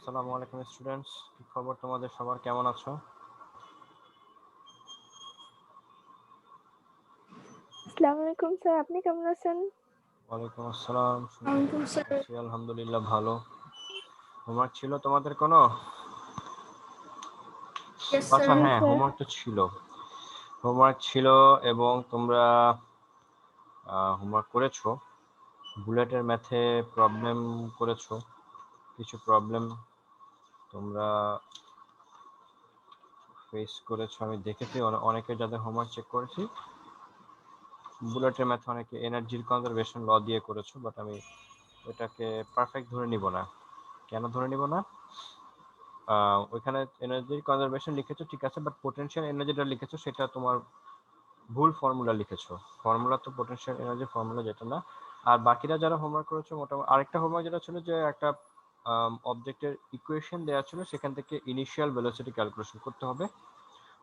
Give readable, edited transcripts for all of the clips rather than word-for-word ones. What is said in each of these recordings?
আসসালামু আলাইকুম স্টুডেন্টস, কি খবর তোমাদের সবার, কেমন আছো? আসসালামু আলাইকুম স্যার, আপনি কেমন আছেন? ওয়ালাইকুম আসসালাম। ওয়ালাইকুম স্যার। আছি আলহামদুলিল্লাহ ভালো। হোমওয়ার্ক ছিল তোমাদের কোনো? ইয়েস আচ্ছা স্যার। হ্যাঁ, স্যার। হোমওয়ার্ক ছিল এবং তোমরা হোমওয়ার্ক করেছো। বুলেটের ম্যাথে প্রবলেম করেছো, কিছু প্রবলেম তোমরা ফেস করেছো। আমি দেখেছি অনেকে যাদের হোমওয়ার্ক চেক করেছি বুলেটের ম্যাথে অনেকে এনার্জির কনজারভেশন ল দিয়ে করেছো, বাট আমি ওটাকে পারফেক্ট ধরে নিব না। কেন ধরে নিব না? ওইখানে এনার্জির কনজারভেশন লিখেছো ঠিক আছে, বাট পোটেনশিয়াল এনার্জিটা লিখেছো সেটা তোমার ভুল ফর্মুলা লিখেছো। ফর্মুলা তো পোটেনশিয়াল এনার্জি ফর্মুলা যেটা না। আর বাকিরা যারা হোমওয়ার্ক করেছো মোটামুটি আরেকটা হোমওয়ার্ক যেটা ছিল যে একটা অবজেক্টের ইকুয়েশন দেওয়া ছিল, সেখান থেকে ইনিশিয়াল ভেলোসিটি ক্যালকুলেশন করতে হবে।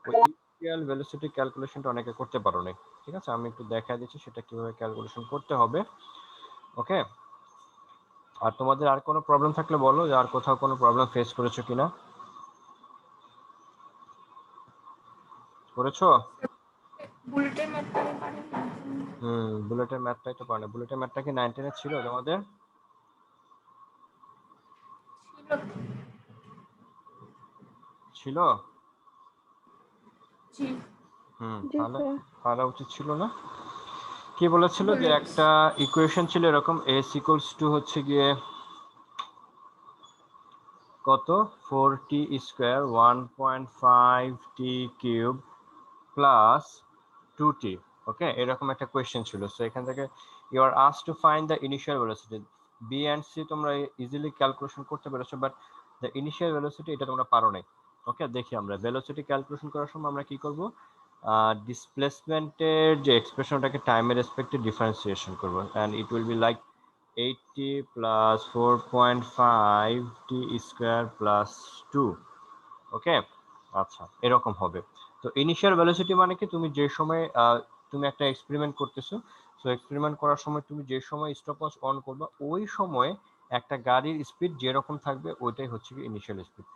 ওই ইনিশিয়াল ভেলোসিটি ক্যালকুলেশনটা অনেকে করতে পারো না, ঠিক আছে? আমি একটু দেখাই দিচ্ছি সেটা কিভাবে ক্যালকুলেশন করতে হবে। ওকে, আর তোমাদের আর কোনো প্রবলেম থাকলে বলো, যে আর কোথাও কোনো প্রবলেম ফেস করেছো কিনা। করেছো? বুলেটের ম্যাথটা আমি পারি না। বুলেটের ম্যাথটাই তো পারে না। বুলেটের ম্যাথটা কি 9 10 ছিল তোমাদের? ছিল। জি। জি তাহলে স্যার। পারা উচিত ছিল না? কি বলেছিল যে একটা ইকুয়েশন ছিল এরকম, s ইকুয়ালস টু হচ্ছে গিয়ে কত, 4t square 1.5t cube plus 2t। ওকে, এরকম একটা কোয়েশ্চেন ছিল। সো এখান থেকে you are asked to find the initial velocity. B and C তোমরা ইজিলি ক্যালকুলেশন করতে পেরেছো, বাট দ্য ইনিশিয়াল ভেলোসিটি এটা তোমরা পারো নাই। ওকে, দেখি আমরা ভেলোসিটি ক্যালকুলেশন করার সময় আমরা কি করব, ডিসপ্লেসমেন্টের যে এক্সপ্রেশনটাকে টাইমের রেসপেক্টে ডিফারেন্সিয়েশন করব, and it will be like 8t plus 4.5t square plus 2। Okay, আচ্ছা এরকম হবে। তো ইনিশিয়াল ভেলোসিটি মানে কি, তুমি যে সময় তুমি একটা এক্সপেরিমেন্ট করতেছো, সো এক্সপেরিমেন্ট করার সময় তুমি যে সময় স্টপওয়াচ অন করবে ওই সময় একটা গাড়ির স্পিড যেরকম থাকবে ওইটাই হচ্ছে কি ইনিশিয়াল স্পিড।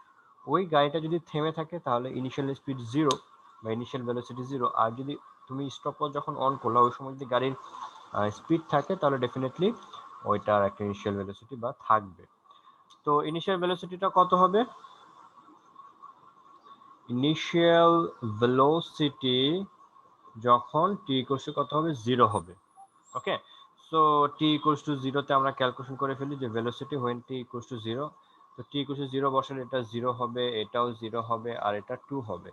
ওই গাড়িটা যদি থেমে থাকে তাহলে ইনিশিয়াল স্পিড জিরো বা ইনিশিয়াল ভেলোসিটি জিরো। আর যদি তুমি স্টপওয়াচ যখন অন করলে ওই সময় যদি গাড়ির স্পিড থাকে তাহলে ডেফিনেটলি ওইটার একটা ইনিশিয়াল ভেলোসিটি বা থাকবে। তো ইনিশিয়াল ভেলোসিটিটা কত হবে? ইনিশিয়াল ভেলোসিটি যখন t ইকুয়ালস টু কত হবে, জিরো হবে। ওকে, সো t ইকুয়ালস টু জিরোতে আমরা ক্যালকুলেশন করে ফেলি যে velocity when t equals to zero. তো t ইকুয়ালস টু জিরো বসালে এটা জিরো হবে, এটাও জিরো হবে, আর এটা 2 হবে।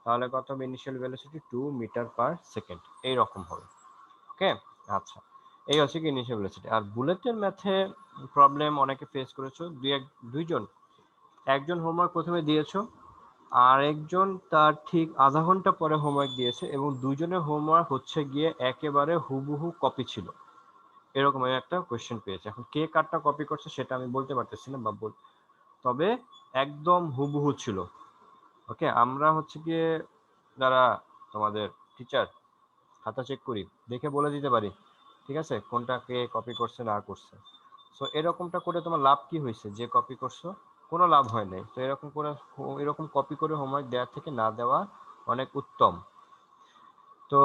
তাহলে কত হবে initial velocity? 2 metre per second, এইরকম হবে। ওকে, আচ্ছা এই হচ্ছে কি ইনিশিয়াল ভেলোসিটি। আর বুলেটের ম্যাথে প্রবলেম অনেকে ফেস করেছো, দুইজন, একজন হোমওয়ার্ক প্রথমে দিয়েছো, আর একজন তার ঠিক আধা ঘন্টা পরে হোমওয়ার্ক দিয়েছে, এবং দুইজনের হোমওয়ার্ক হচ্ছে গিয়ে একেবারে হুবহু কপি ছিল। এরকম একটা কোয়েশ্চেন পেয়েছে। এখন কে কারটা কপি করছে সেটা আমি বলতে পারতেছি না, বা তবে একদম হুবহু ছিল। ওকে, আমরা হচ্ছে গিয়ে যারা তোমাদের টিচার খাতা চেক করি, দেখে বলে দিতে পারি ঠিক আছে কোনটা কে কপি করছে না করছে। সো এরকমটা করে তোমার লাভ কি হয়েছে? যে কপি করছো কোনো লাভ হয় নাই। তো এরকম করে, এরকম কপি করে হোমওয়ার্ক দেওয়ার থেকে না দেওয়া অনেক উত্তম। তো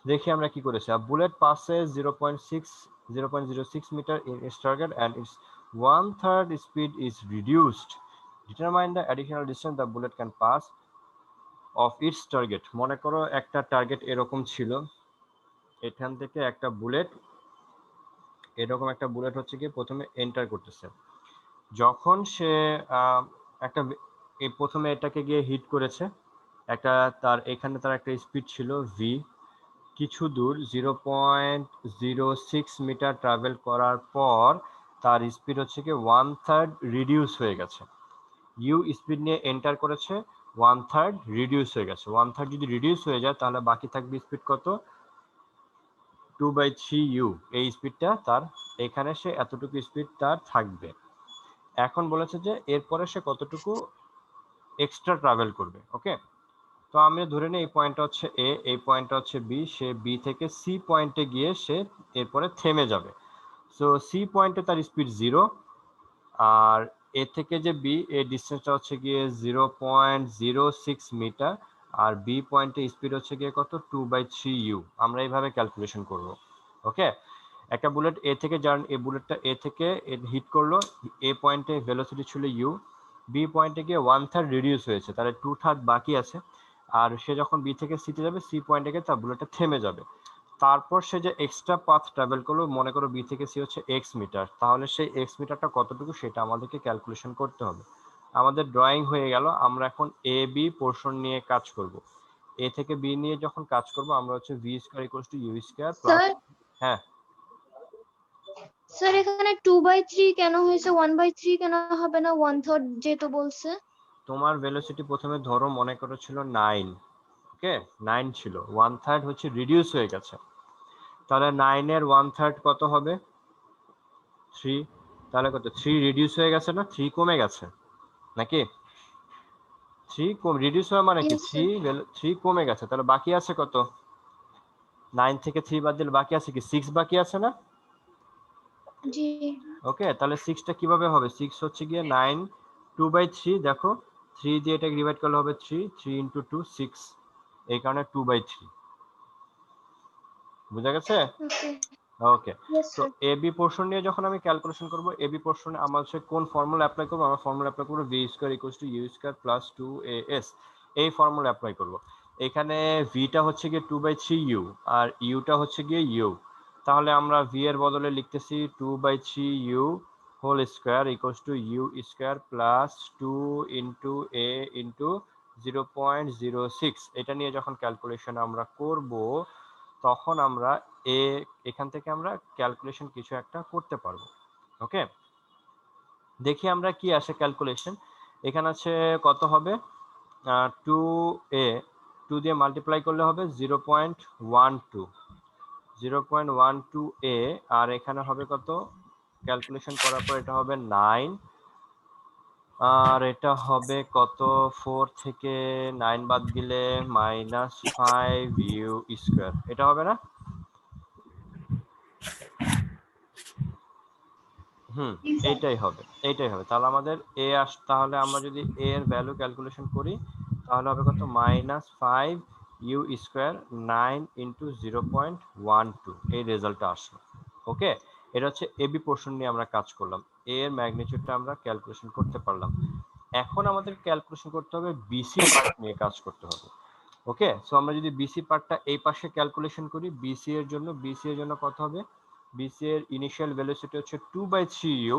দেখি আমরা কি করেছি। Bullet passes 0.06 meter in its target and its 1/3 speed is reduced. Determine the additional distance the bullet can pass of its target. মনে করো একটা টার্গেট এরকম ছিল, এখান থেকে একটা বুলেট, এরকম একটা বুলেট হচ্ছে কি প্রথমে এন্টার করতেছে। যখন সে একটা প্রথমে এটাকে গিয়ে হিট করেছে, একটা তার এখানে তার একটা স্পিড ছিল ভি, কিছু দূর 0.06 মিটার ট্রাভেল করার পর তার স্পিড হচ্ছে কি 1/3 রিডিউস হয়ে গেছে। ইউ স্পিড নিয়ে এন্টার করেছে, 1/3 রিডিউস হয়ে গেছে। 1/3 যদি রিডিউস হয়ে যায় তাহলে বাকি থাকবে স্পিড কত, 2/3 ইউ। এই স্পিডটা তার, এখানে সে এতটুকু স্পিড তার থাকবে। এখন বলেছে যে এরপরে সে কতটুকু এক্সট্রা ট্রাভেল করবে। ওকে, তো আমি ধরে নিই এই পয়েন্টটা হচ্ছে এ, এই পয়েন্টটা হচ্ছে বি, সে বি থেকে সি পয়েন্টে গিয়ে সে এরপরে থেমে যাবে। সো সি পয়েন্টে তার স্পিড জিরো, আর এ থেকে যে বি এই ডিস্টেন্সটা হচ্ছে গিয়ে 0.06 মিটার, আর বি পয়েন্টে স্পিড হচ্ছে গিয়ে কত 2/3 u। আমরা এইভাবে ক্যালকুলেশন করব। ওকে, একটা বুলেট এ থেকে এই বুলেটটা এ থেকে হিট করলো, এ পয়েন্টে ভেলোসিটি ছিল ইউ, বি পয়েন্টে গিয়ে 1/3 রিডিউস হয়েছে, তাহলে 2/3 বাকি আছে। আর সে যখন বি থেকে সিতে যাবে, সি পয়েন্টে গিয়ে তার বুলেটটা থেমে যাবে। তারপর সে যে এক্সট্রা পাথ ট্রাভেল করলো, মনে করো বি থেকে সি হচ্ছে এক্স মিটার, তাহলে সেই এক্স মিটারটা কতটুকু সেটা আমাদেরকে ক্যালকুলেশন করতে হবে। আমাদের ড্রয়িং হয়ে গেল, আমরা এখন এ বি পোর্শন নিয়ে কাজ করব। এ থেকে বি নিয়ে যখন কাজ করব, আমরা হচ্ছে V square equals to you square plus, sir হ্যাঁ স্যার এখানে 2/3 কেন হয়েছে, 1/3 কেন হবে না, 1/3 যেহেতু বলছে? তোমার ভেলোসিটি প্রথমে ধরো মনে করো ছিল 9, ওকে 9 ছিল, 1/3 হচ্ছে রিডিউস হয়ে গেছে, তাহলে 9 এর 1/3 কত হবে 3, তাহলে কত 3 রিডিউস হয়ে গেছে না, 3 কমে গেছে নাকি, 3 কম রিডিউস হওয়া মানে কি ইয়েস স্যার। 3 কমে গেছে, তাহলে বাকি আছে কত, 9 থেকে 3 বাদ দিলে বাকি আছে কি 6 বাকি আছে না। জি ওকে, তাহলে 6টা কিভাবে হবে, 6 হচ্ছে গিয়ে 9 2/3, দেখো 3 দিয়ে এটাকে ডিভাইড করলে হবে 3 ইনটু 2 6, এই কারণে 2/3। বুঝা গেছে? ওকে। ওকে, ইয়েস তো স্যার। এ বি পোর্শন নিয়ে যখন আমি ক্যালকুলেশন করব, এ বি পোর্শনে আমরা হচ্ছে কোন ফর্মুলা অ্যাপ্লাই করব, আমরা ফর্মুলা অ্যাপ্লাই করব V square equals to you square plus 2as, এই ফর্মুলা অ্যাপ্লাই করব। এখানে ভিটা হচ্ছে গিয়ে 2/3u আর ইউটা হচ্ছে গিয়ে ইউ, তাহলে আমরা ভি এর বদলে লিখতেছি 2/3u whole square equals to you square plus 2 into a into 0.06। এটা নিয়ে যখন ক্যালকুলেশন আমরা করব, তখন আমরা এখান থেকে আমরা ক্যালকুলেশন কিছু একটা করতে পারবো। ওকে, দেখি আমরা কি আসে ক্যালকুলেশন। এখানে আছে কত হবে 2a, 2 দিয়ে মাল্টিপ্লাই করলে হবে 0.12a, আর এখানে হবে কত, ক্যালকুলেশন করার পর এটা হবে 9, আর এটা হবে কত, 4 থেকে 9 বাদ দিলে -5u স্কয়ার, এটা হবে না। এইটাই হবে, এইটাই হবে। তাহলে আমাদের তাহলে আমরা যদি এ এর ভ্যালু ক্যালকুলেশন করি, তাহলে হবে কত -5u স্কয়ার 9 ইনটু 0.12, এই রেজাল্টটা আসলো। ওকে, এটা হচ্ছে এবি পোর্শন নিয়ে আমরা কাজ করলাম, এ এর ম্যাগনিটিউডটা আমরা ক্যালকুলেশন করতে পারলাম। এখন আমাদের ক্যালকুলেশন করতে হবে বিসি পার্ট নিয়ে কাজ করতে হবে। ওকে, সো আমরা যদি বিসি পার্টটা এই পাশে ক্যালকুলেশন করি, বিসি এর জন্য কত হবে, বিসি এর ইনিশিয়াল ভেলোসিটি হচ্ছে 2/3u,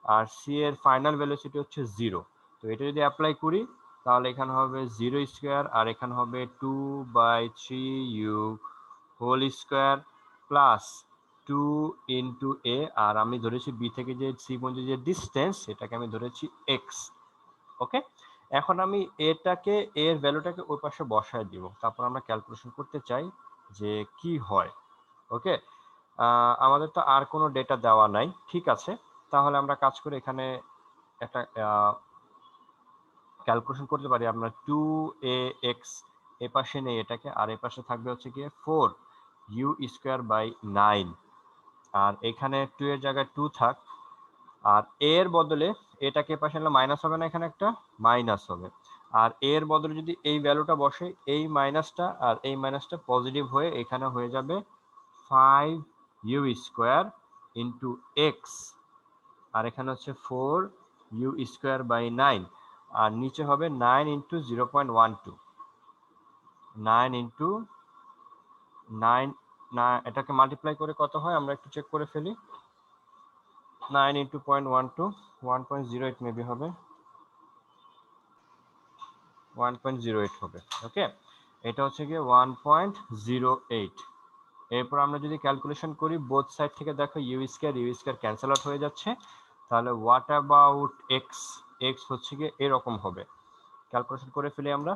আর সি এর ফাইনাল ভেলোসিটি হচ্ছে 0। তো এটা যদি অ্যাপ্লাই করি, তাহলে এখানে হবে 0 স্কয়ার, আর এখানে হবে 2/3u whole square plus 2 into a, আর আমি ধরেছি বি থেকে যে সি পর্যন্ত যে ডিসটেন্স, সেটাকে আমি ধরেছি x। ওকে, এখন আমি এর ভ্যালুটাকে ওই পাশে বসায় দিব, তারপর আমরা ক্যালকুলেশন করতে চাই যে কি হয়। ওকে, আমাদের তো আর কোনো ডেটা দেওয়া নাই, ঠিক আছে, তাহলে আমরা কাজ করে এখানে একটা ক্যালকুলেশন করতে পারি। আমরা 2ax এ পাশে নেই এটাকে, আর এ পাশে থাকবে হচ্ছে গিয়ে 4u স্কয়ার বাই 9, আর এখানে 2 এর জায়গায় 2 থাক, আর এর বদলে এটাকে পাশে নিলে মাইনাস হবে না, এখানে একটা মাইনাস হবে, আর এর বদলে যদি এই ভ্যালুটা বসে, এই মাইনাসটা আর এই মাইনাসটা পজিটিভ হয়ে এখানে হয়ে যাবে 5u স্কয়ার ইনটু এক্স, আর এখানে হচ্ছে 4u স্কয়ার বাই 9, আর নিচে হবে 9 ইনটু 0.12, 9 ইনটু 9, এটাকে মাল্টিপ্লাই করে কত হয় আমরা একটু চেক করে ফেলি। 9 ইনটু 0.12, 1.08 মেবি হবে, 1.08 হবে। ওকে, এটা হচ্ছে গিয়ে 1.08। এরপর আমরা যদি ক্যালকুলেশন করি বোথ সাইড থেকে, দেখো ইউ স্কয়ার ক্যান্সেল আউট হয়ে যাচ্ছে, তাহলে হোয়াট অ্যাবাউট এক্স, এক্স হচ্ছে গিয়ে এরকম হবে। ক্যালকুলেশন করে ফেলি আমরা,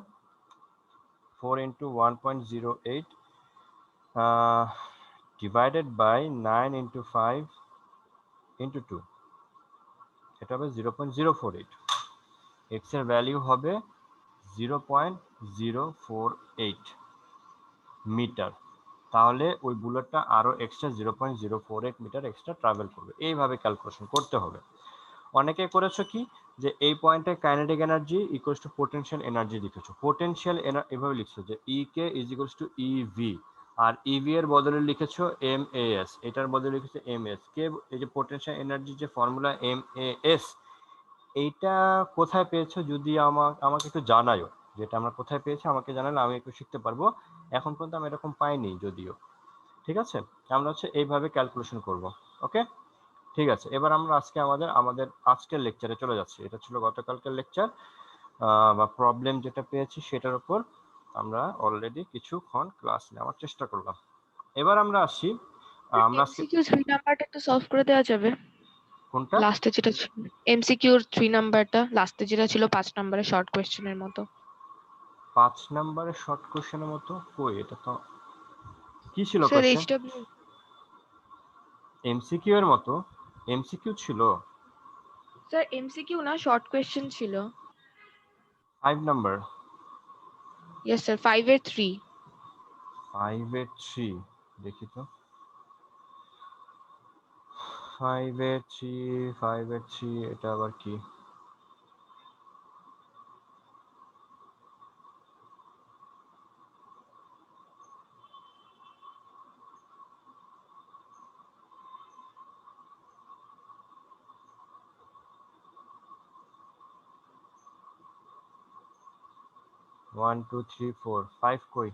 4 into 1.08 divided by 9 into 5 into 2, এটা হবে 0.048, এক্স এর ভ্যালু হবে 0.048 মিটার। তাহলে ওই বুলেটটা আরো এক্সট্রা 0.048 মিটার এক্সট্রা ট্রাভেল করবে। এইভাবে ক্যালকুলেশন করতে হবে। অনেকে করেছো কি যে এই পয়েন্টে kinetic energy equals to potential energy লিখেছো, পোটেনশিয়াল এভাবে লিখছো যে E K is equals to EV, আর ইভি এর বদলে লিখেছো এম এ এস, এটার বদলে লিখেছো এম এস কে। এই যে পোটেনশিয়াল এনার্জি যে ফর্মুলা এম এ এস, এইটা কোথায় পেয়েছো যদি আমাকে একটু জানাও, যেটা আমরা কোথায় পেয়েছি আমাকে জানালে আমি একটু শিখতে পারবো। এখন পর্যন্ত আমি এরকম পাইনি যদিও। ঠিক আছে, আমরা হচ্ছে এইভাবে ক্যালকুলেশন করব। ওকে, ঠিক আছে। এবার আমরা আজকে আমাদের আজকের লেকচারে চলে যাচ্ছি। এটা ছিল গতকালকের লেকচার বা প্রবলেম যেটা পেয়েছি সেটার উপর আমরা অলরেডি কিছুক্ষণ ক্লাস নেওয়ার চেষ্টা করলাম। এবার আমরা আসি, আমরা আজকে এমসিকিউ 3 নাম্বারটা একটু সলভ করে দেওয়া যাবে? কোনটা? লাস্টে যেটা ছিল এমসিকিউর 3 নাম্বারটা, লাস্টে যেটা ছিল 5 নাম্বারের শর্ট কোশ্চেনের মতো। 5 নম্বরের শর্ট কোশ্চেনের মতো কই? এটা তো কি ছিল স্যার কোশ্চেন? এইচডব্লিউ এমসিকিউ এর মতো এমসিকিউ ছিল? স্যার এমসিকিউ না, শর্ট কোশ্চেন ছিল। 5 নাম্বার? ইয়েস স্যার, 5 এর 3। 5 এর 3 দেখি তো। 5 এর 3, 5 এর 3 এটা আবার কি? ওয়ান টু থ্রি ফোর, 5 কই?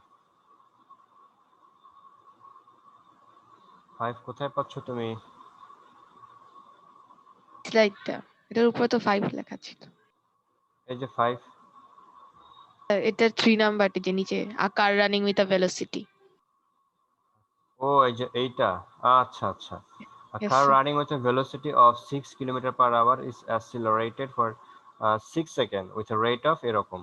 5 কোথায় পাচ্ছ তুমি? স্লাইডটা, এটার উপরে তো 5 লেখা ছিল। এই যে 5। স্যার এটা 3 নাম্বারটি যে নিচে, কার রানিং উইথ আ ভেলোসিটি। ও এই যে এইটা, আচ্ছা আচ্ছা। A yes car sir. running with a velocity of 6 km/h is accelerated for 6 seconds with a rate of এরকম.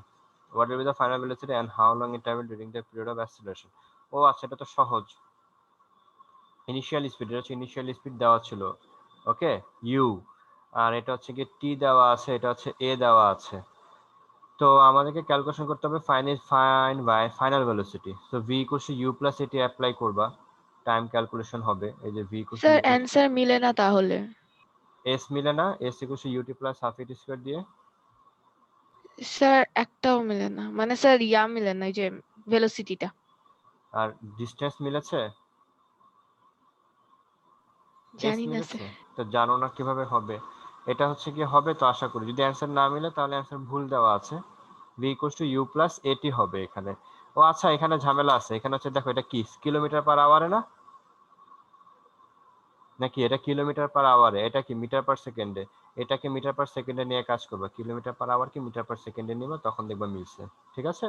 What will be the final velocity and how long it travel during the period of acceleration? ও আচ্ছা, এটা তো সহজ। Initial speed, এটা হচ্ছে initial speed দেওয়া ছিল, ওকে, you. আর এটা হচ্ছে কি টি দেওয়া আছে, এটা হচ্ছে এ দেওয়া আছে। তো আমাদেরকে ক্যালকুলেশন করতে হবে final velocity. So V equals to you plus AT apply করবা, টাইম ক্যালকুলেশন হবে। এই যে V equals to sir U plus answer মিলে না তাহলে? এস মিলে না, S equals to UT plus half AT square দিয়ে। স্যার একটাও মিলে না, মানে স্যার মিলে না, এই যে ভেলোসিটিটা। আর ডিসটেন্স মিলেছে? এস জানি না মিলেছে? স্যার। তো জানো না কিভাবে হবে? এটা হচ্ছে কি হবে তো আশা করি। যদি অ্যান্সার না মিলে তাহলে অ্যান্সার ভুল দেওয়া আছে। V equals to you plus AT হবে এখানে। ও আচ্ছা, এখানে ঝামেলা আছে। এখানে হচ্ছে দেখো, এটা কি কিলোমিটার পার আওয়ারে না, নাকি এটা কিলোমিটার পার আওয়ারে? এটা কি মিটার পার সেকেন্ডে? এটাকে মিটার পার সেকেন্ডে নিয়ে কাজ করবা, কিলোমিটার পার আওয়ার কি মিটার পার সেকেন্ডে নিবা, তখন দেখবা মিলছে। ঠিক আছে,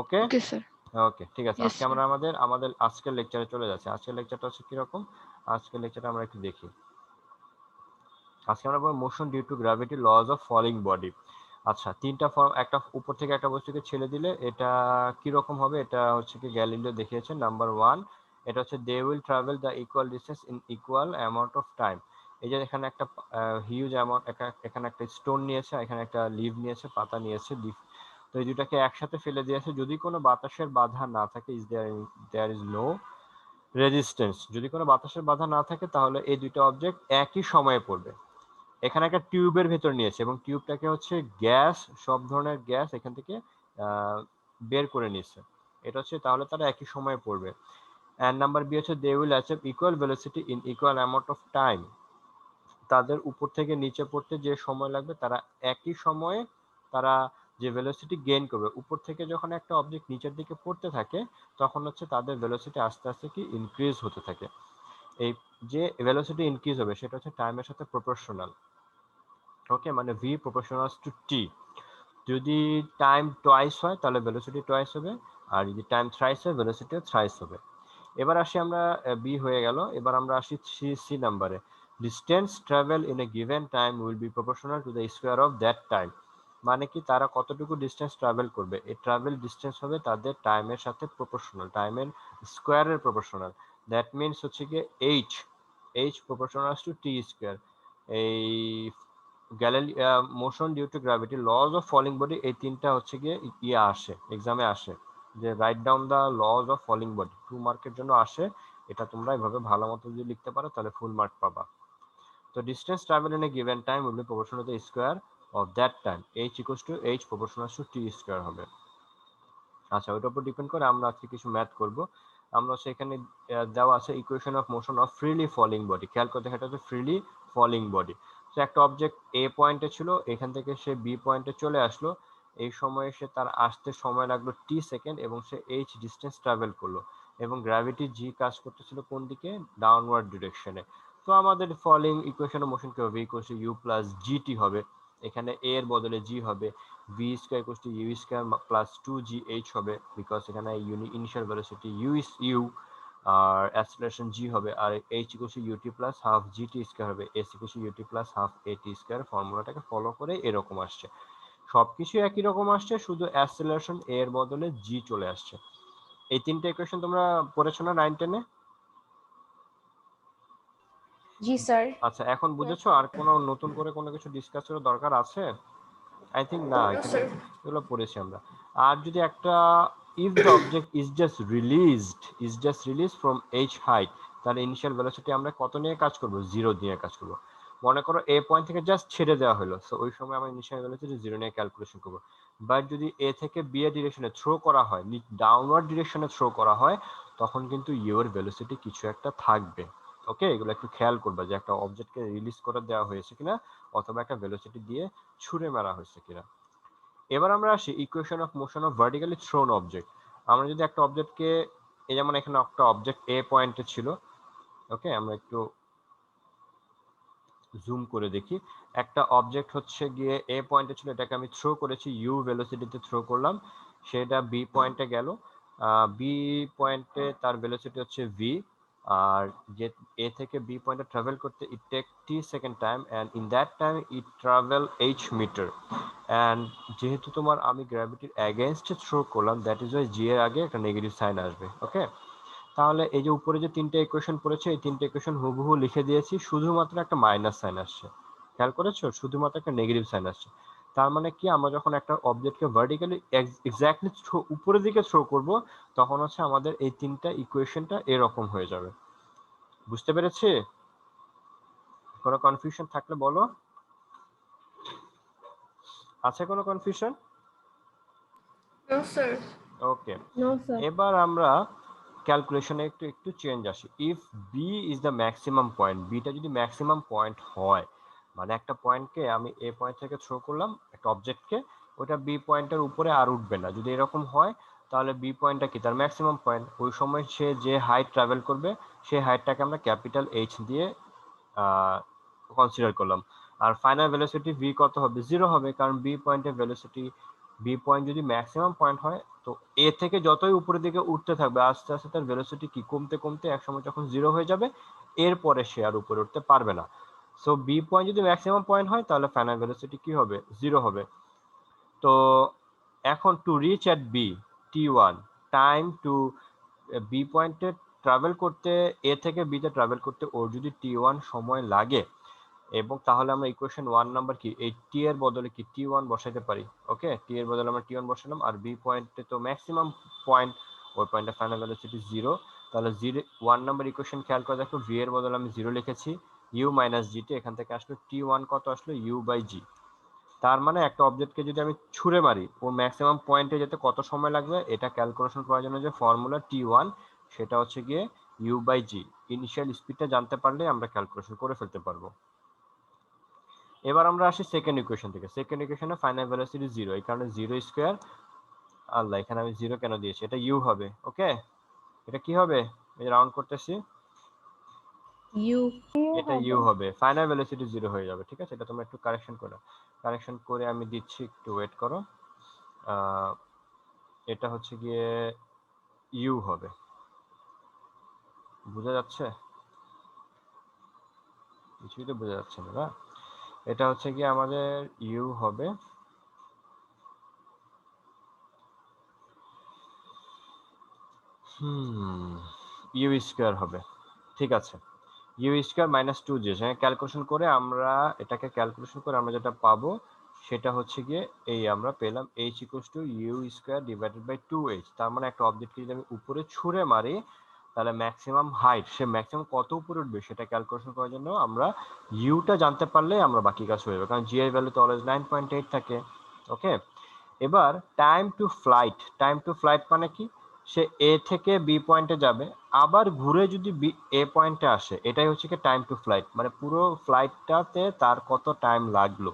ওকে ওকে স্যার। ওকে, ঠিক আছে। ইয়েস আজকে স্যার। আমরা আমাদের আজকের লেকচারে চলে যাচ্ছি। আজকের লেকচারটা হচ্ছে কিরকম? আজকের লেকচারটা আমরা একটু দেখি। আজকে আমরা বলবো motion due to gravity, laws of falling body. আচ্ছা, তিনটা ফর্ম, একটা উপর থেকে একটা বস্তুকে ছেড়ে দিলে এটা কি রকম হবে, এটা হচ্ছে কি গ্যালিলিও দেখিয়েছে। নাম্বার 1, এটা হচ্ছে they will travel the equal distance in equal amount of time. এই যে এখানে একটা হিউজ অ্যামাউন্ট, এখানে একটা স্টোন নিয়েছে, এখানে একটা লিভ নিয়েছে, পাতা নিয়েছে, লিভ। তো এই দুটাকে একসাথে ফেলে দিয়েছে। যদি কোনো বাতাসের বাধা না থাকে, দেয়ার ইজ নো রেজিস্ট্যান্স, যদি কোনো বাতাসের বাধা না থাকে তাহলে এই দুইটা অবজেক্ট একই সময়ে পড়বে। এখানে একটা টিউবের ভেতর নিয়েছে এবং টিউবটাকে হচ্ছে গ্যাস, সব ধরনের গ্যাস এখান থেকে বের করে নিয়েছে। এটা হচ্ছে তাহলে তারা একই সময়ে পড়বে। এন্ড নাম্বার বি হচ্ছে they will achieve equal velocity in equal amount of time. তাদের উপর থেকে নিচে পড়তে যে সময় লাগবে তারা একই সময়ে তারা যে ভেলোসিটি গেইন করবে। উপর থেকে যখন একটা অবজেক্ট নিচের দিকে পড়তে থাকে তখন হচ্ছে তাদের ভেলোসিটি আস্তে আস্তে কি ইনক্রিজ হতে থাকে। এই যে ভেলোসিটি ইনক্রিজ হবে সেটা হচ্ছে টাইমের সাথে প্রপোর্শনাল। ওকে, মানে ভি প্রপোর্শনাল টু টি। যদি টাইম টোয়াইস হয় তাহলে ভেলোসিটি টোয়াইস হবে, আর যদি টাইম থ্রাইস হয় ভেলোসিটি থ্রাইস হবে। এবার আসি আমরা, বি হয়ে গেল। এবার আমরা আসি সি নাম্বারে। Distance travel in a given time will be proportional to the square of that time. মানে কি তারা কতটুকু ডিস্টেন্স ট্রাভেল করবে, এই ট্রাভেল ডিস্টেন্স হবে তাদের টাইমের সাথে প্রপোর্শনাল, টাইমের স্কোয়ারের প্রপোর্শনাল। দ্যাট মিনস হচ্ছে কি H, H proportional to T square. এই motion due to gravity, laws of falling body, এই তিনটা হচ্ছে গিয়ে আসে, এক্সামে আসে যে write down the laws of falling body, 2 মার্কের জন্য আসে। এটা তোমরা এভাবে ভালো মতো যদি লিখতে পারো তাহলে ফুল মার্ক পাবা। তো distance travel in a given time will be proportional to the square of that time, h equals to h proportional to t square হবে। আচ্ছা, ওটার উপর ডিপেন্ড করে আমরা আজকে কিছু ম্যাথ করব। আমরা সেখানে দেওয়া আছে equation of motion of freely falling body. খেয়াল করে দেখা যাচ্ছে ফ্রিলি ফলিং বডি। তো একটা অবজেক্ট এ পয়েন্টে ছিল, এখান থেকে সে বি পয়েন্টে চলে আসলো। এই সময়ে সে তার আসতে সময় লাগলো টি সেকেন্ড এবং সে এইচ ডিস্টেন্স ট্রাভেল করলো এবং গ্র্যাভিটি জি কাজ করতেছিল কোন দিকে, ডাউনওয়ার্ড ডিরেকশনে। তো আমাদের ফলিং ইকুয়েশন অফ মোশন কি হবে, equal to you plus g t হবে। এখানে এ এর বদলে জি হবে, v square equals to u square plus 2gh হবে, বিকজ এখানে ইনিশিয়াল ভেলোসিটি u আর অ্যাক্সিলারেশন g হবে, আর h equals to ut plus half gt square হবে, s equals to ut plus half at square. ফর্মুলাটাকে ফলো করে এরকম আসছে, সবকিছু একই রকম আসছে, শুধু অ্যাক্সিলারেশন a এর বদলে g চলে আসছে। এই তিনটে ইকুয়েশন তোমরা পড়েছো না 9-10 এ? জি স্যার। আচ্ছা, এখন বুঝেছো? আর কোনো নতুন করে কোনো কিছু ডিসকাস করার দরকার আছে? আই থিঙ্ক না, এখানে এগুলো পড়েছি আমরা। আর যদি একটা if the object is just released from h height, তাহলে ইনিশিয়াল ভেলোসিটি আমরা কত নিয়ে কাজ করব, 0 দিয়ে কাজ করব। মনে করো এ পয়েন্ট থেকে জাস্ট ছেড়ে দেওয়া হলো, সো ওই সময় আমরা ইনিশিয়াল ভেলোসিটি 0 নিয়ে ক্যালকুলেশন করব। বাট যদি এ থেকে বি এর ডিরেকশনে থ্রো করা হয়, ডাউনওয়ার্ড ডিরেকশনে থ্রো করা হয়, তখন কিন্তু ইউ এর ভেলোসিটি কিছু একটা থাকবে। ওকে, এগুলো একটু খেয়াল করবা যে একটা অবজেক্টকে রিলিজ করে দেওয়া হয়েছে কিনা, অথবা একটা ভেলোসিটি দিয়ে ছুড়ে মারা হয়েছে কিনা। এবার আমরা আসি equation of motion of vertically thrown object. আমরা যদি একটা অবজেক্টকে, এই যেমন এখানে একটা অবজেক্ট এ পয়েন্টে ছিল, ওকে, আমরা একটু জুম করে দেখি। একটা অবজেক্ট হচ্ছে গিয়ে এ পয়েন্টে ছিল, এটাকে আমি থ্রো করেছি, ইউ ভেলোসিটিতে থ্রো করলাম, সেটা বি পয়েন্টে গেল। বি পয়েন্টে তার ভেলোসিটি হচ্ছে ভি, আর যে এ থেকে বি পয়েন্টে ট্রাভেল করতে it take t second time, and in that time it travel h metre. And যেহেতু তোমার আমি গ্র্যাভিটির অ্যাগেনস্টে থ্রো করলাম, দ্যাট ইজ ওয়াই জি এর আগে একটা নেগেটিভ সাইন আসবে। ওকে, তাহলে এই যে উপরে যে তিনটে ইকুয়েশন পড়েছে, এই তিনটে ইকুয়েশন হুবহু লিখে দিয়েছি, শুধুমাত্র একটা মাইনাস সাইন আসছে। খেয়াল করেছো? শুধুমাত্র একটা নেগেটিভ সাইন আসছে। তার মানে কি, আমরা যখন একটা অবজেক্টকে ভার্টিক্যালি এক্স্যাক্টলি উপরের দিকে থ্রো করব, তখন হচ্ছে আমাদের এই তিনটা ইকুয়েশনটা এরকম হয়ে যাবে। বুঝতে পেরেছি? কোনো কনফিউশন থাকলে বলো। আছে কোনো confusion? No sir. Okay, no sir. এবার আমরা ক্যালকুলেশনে একটু একটু চেঞ্জ আসি। If B is the maximum point, বিটা যদি ম্যাক্সিমাম পয়েন্ট হয়, মানে একটা পয়েন্টকে আমি এ পয়েন্ট থেকে থ্রো করলাম একটা অবজেক্টকে, ওটা বি পয়েন্টের উপরে আর উঠবে না, যদি এরকম হয় তাহলে বি পয়েন্টটা কি তার ম্যাক্সিমাম পয়েন্ট। ওই সময় সে যে হাইট ট্রাভেল করবে, সেই হাইটটাকে আমরা ক্যাপিটাল এইচ দিয়ে কনসিডার করলাম। আর ফাইনাল ভেলোসিটি ভি কত হবে, 0 হবে, কারণ বি পয়েন্টের ভেলোসিটি, বি পয়েন্ট যদি ম্যাক্সিমাম পয়েন্ট হয়, তো এ থেকে যতই উপরের দিকে উঠতে থাকবে, আস্তে আস্তে তার ভেলোসিটি কি কমতে কমতে একসময় যখন 0 হয়ে যাবে, এরপরে সে আর উপরে উঠতে পারবে না। সো বি পয়েন্ট যদি ম্যাক্সিমাম পয়েন্ট হয়, তাহলে ফাইনাল ভেলোসিটি কি হবে, 0 হবে। তো এখন to reach at B t1, time to B পয়েন্টে ট্রাভেল করতে, এ থেকে বিতে ট্রাভেল করতে ওর যদি t1 সময় লাগে, এবং তাহলে আমরা ইকুয়েশন 1 নাম্বার কি এই টি এর বদলে কি t1 বসাইতে পারি। ওকে, টি এর বদলে আমরা t1 বসালাম, আর বি পয়েন্টে তো ম্যাক্সিমাম পয়েন্ট, ওই পয়েন্টে ফাইনাল ভেলোসিটি 0। তাহলে 1 নাম্বার ইকুয়েশন খেয়াল করে দেখো, ভি এর বদলে আমি 0 লিখেছি, ইউ মাইনাস জিটি, এখান থেকে আসলো t1 কত আসলো, ইউ বাই জি। তার মানে একটা অবজেক্টকে যদি আমি ছুঁড়ে মারি, ও ম্যাক্সিমাম পয়েন্টে যেতে কত সময় লাগবে, এটা ক্যালকুলেশন করার জন্য যে ফর্মুলা t1, সেটা হচ্ছে গিয়ে ইউ বাই জি। ইনিশিয়াল স্পিডটা জানতে পারলে আমরা ক্যালকুলেশন করে ফেলতে পারবো। এবার আমরা আসি সেকেন্ড ইকুয়েশন থেকে। সেকেন্ড ইকুয়েশনে ফাইনাল ভেলোসিটি 0, এই কারণে 0 স্কয়ার, আল্লাহ এখানে আমি 0 কেন দিয়েছি, এটা ইউ হবে। ওকে, এটা কি হবে, এই রাউন্ড করতেছি, ইউ। এটা ইউ হবে, ফাইনাল ভেলোসিটি 0 হয়ে যাবে। ঠিক আছে, এটা তোমরা একটু কারেকশন করে আমি দিচ্ছি, একটু ওয়েট করো। এটা হচ্ছে গিয়ে ইউ হবে, বোঝা যাচ্ছে? কিছুই তো বোঝা যাচ্ছে না, এটা হচ্ছে গিয়ে আমাদের ইউ হবে, ইউ স্কয়ার হবে। ঠিক আছে, you square minus 2j, calculation করে আমরা এটাকে ক্যালকুলেশন করে আমরা যেটা পাবো, সেটা হচ্ছে গিয়ে এই আমরা পেলাম h equals to you square divided by 2h। তার মানে একটা অবজেক্টকে যদি আমি উপরে ছুঁড়ে মারি, তাহলে ম্যাক্সিমাম হাইট, সে ম্যাক্সিমাম কত উপরে উঠবে সেটা ক্যালকুলেশন করার জন্য আমরা ইউটা জানতে পারলে আমরা বাকি কাজ হয়ে যাবে, কারণ জি এর ভ্যালু তো অলওয়েজ 9.8 থাকে। ওকে, এবার time to flight. Time to flight মানে কি, সে এ থেকে বি পয়েন্টে যাবে, আবার ঘুরে যদি বি এ পয়েন্টে আসে, এটাই হচ্ছে কি টাইম টু ফ্লাইট, মানে পুরো ফ্লাইটটাতে তার কত টাইম লাগলো।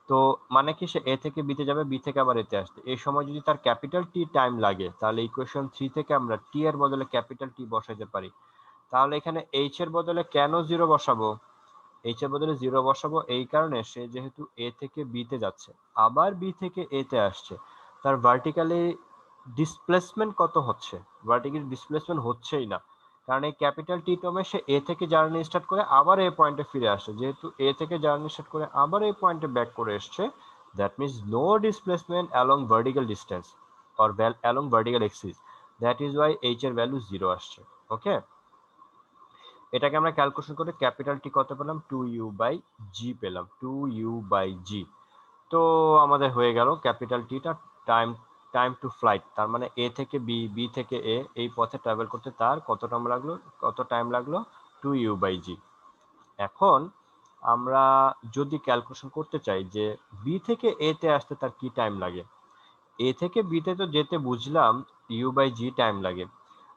তো মানে কি, সে এ থেকে বিতে যাবে, বি থেকে আবার এতে আসতে, এই সময় যদি তার ক্যাপিটাল টি টাইম লাগে, তাহলে ইকুয়েশন 3 থেকে আমরা টি এর বদলে ক্যাপিটাল টি বসাইতে পারি। তাহলে এখানে এইচ এর বদলে কেন 0 বসাবো? এইচ এর বদলে 0 বসাবো এই কারণে, সে যেহেতু এ থেকে বি তে যাচ্ছে, আবার বি থেকে এ তে আসছে, তার ভার্টিক্যালি ডিসপ্লেসমেন্ট কত হচ্ছে? ভার্টিক্যালি ডিসপ্লেসমেন্ট হচ্ছেই না, কারণ এই ক্যাপিটাল টি টার্মে সে এ থেকে জার্নি স্টার্ট করে আবার এই পয়েন্টে ফিরে আসে, যেহেতু এ থেকে জার্নি স্টার্ট করে আবার এই পয়েন্টে ব্যাক করে এসছে, that means no displacement along vertical distance or along vertical axis, that is y h এর ভ্যালু 0 আসছে। ওকে, এটাকে আমরা ক্যালকুলেশন করে ক্যাপিটাল টি কত পেলাম, 2u/g পেলাম, 2u/g। তো আমাদের হয়ে গেল ক্যাপিটাল টিটা টাইম টাইম টু ফ্লাইট, তার মানে এ থেকে বি, বি থেকে এ, এই পথে ট্রাভেল করতে তার কত টাইম লাগলো, 2u/g। এখন আমরা যদি ক্যালকুলেশন করতে চাই যে বি থেকে এ তে আসতে তার কি টাইম লাগে, এ থেকে বি তে তো যেতে বুঝলাম u/g টাইম লাগে,